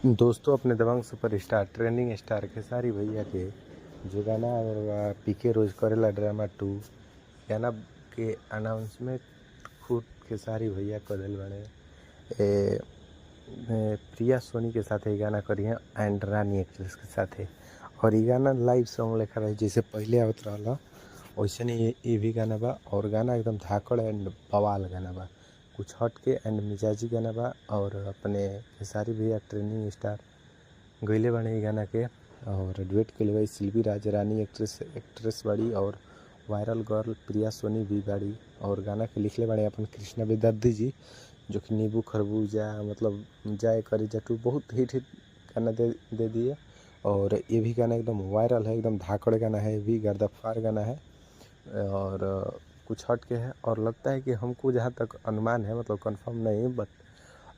दोस्तों, अपने दबंग सुपरस्टार ट्रेंडिंग स्टार खेसारी भैया के जो गाना पीके रोज करेला ड्रामा 2 गाना के अनाउंसमेंट खुद खेसारी भैया करेल बने प्रिया सोनी के साथ ये गाना करी है एंड रानी एक्ट्रेस के साथ है। और ये गाना लाइव सॉन्ग लेखा रहे जैसे पहले आवत रहा वैसे नहीं ये भी गाना बा। और गाना एकदम धाकड़ एंड बवाल गाना बा, कुछ हट के एंड मिजाजी गाना बा। और अपने खेसारी भैया ट्रेंडिंग स्टार गईले बने गाना के और डुएट के लिए शिल्पी राज रानी एक्ट्रेस बाड़ी और वायरल गर्ल प्रिया सोनी भी बाड़ी। और गाना के लिखले बड़े अपन कृष्णा बेदर्दी जी, जो कि नींबू खरबूजा मतलब जाए करी जटू बहुत हिट गाना दे दिए। और ये भी गाना एकदम वायरल है, एकदम धाकड़ गाना है, ये भी गर्दाफार गाना है और कुछ हट के है। और लगता है कि हमको जहाँ तक अनुमान है, मतलब कंफर्म नहीं बट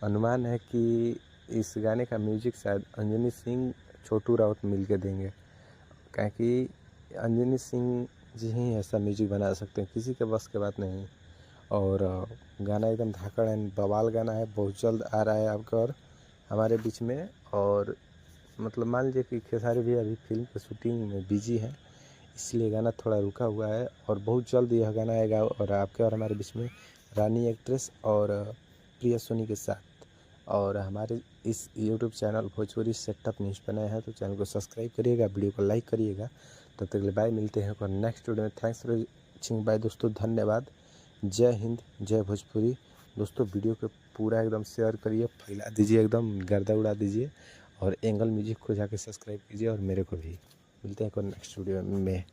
अनुमान है कि इस गाने का म्यूजिक शायद अंजनी सिंह छोटू राउत मिल के देंगे, क्योंकि अंजनी सिंह जी ही ऐसा म्यूजिक बना सकते हैं, किसी के बस के बात नहीं। और गाना एकदम धाकड़ एंड बवाल गाना है, बहुत जल्द आ रहा है आपका और हमारे बीच में। और मतलब मान लीजिए कि खेसारी भी अभी फिल्म की शूटिंग में बिजी है, इसलिए गाना थोड़ा रुका हुआ है और बहुत जल्द यह गाना आएगा और आपके और हमारे बीच में रानी एक्ट्रेस और प्रिया सोनी के साथ। और हमारे इस YouTube channel Bhojpuri setup news बनाए हैं, तो चैनल को सब्सक्राइब करिएगा, वीडियो को लाइक करिएगा। तब तक के लिए बाय, मिलते हैं और नेक्स्ट वीडियो में। थैंक्स फॉर वॉचिंग, बाय दोस्तों, धन्यवाद। जय हिंद, जय भोजपुरी। दोस्तों वीडियो को पूरा एकदम शेयर करिए, फैला दीजिए, एकदम गर्दा उड़ा दीजिए और एंगल म्यूजिक को जाके सब्सक्राइब कीजिए और मेरे को भी। मिलते हैं नेक्स्ट वीडियो में।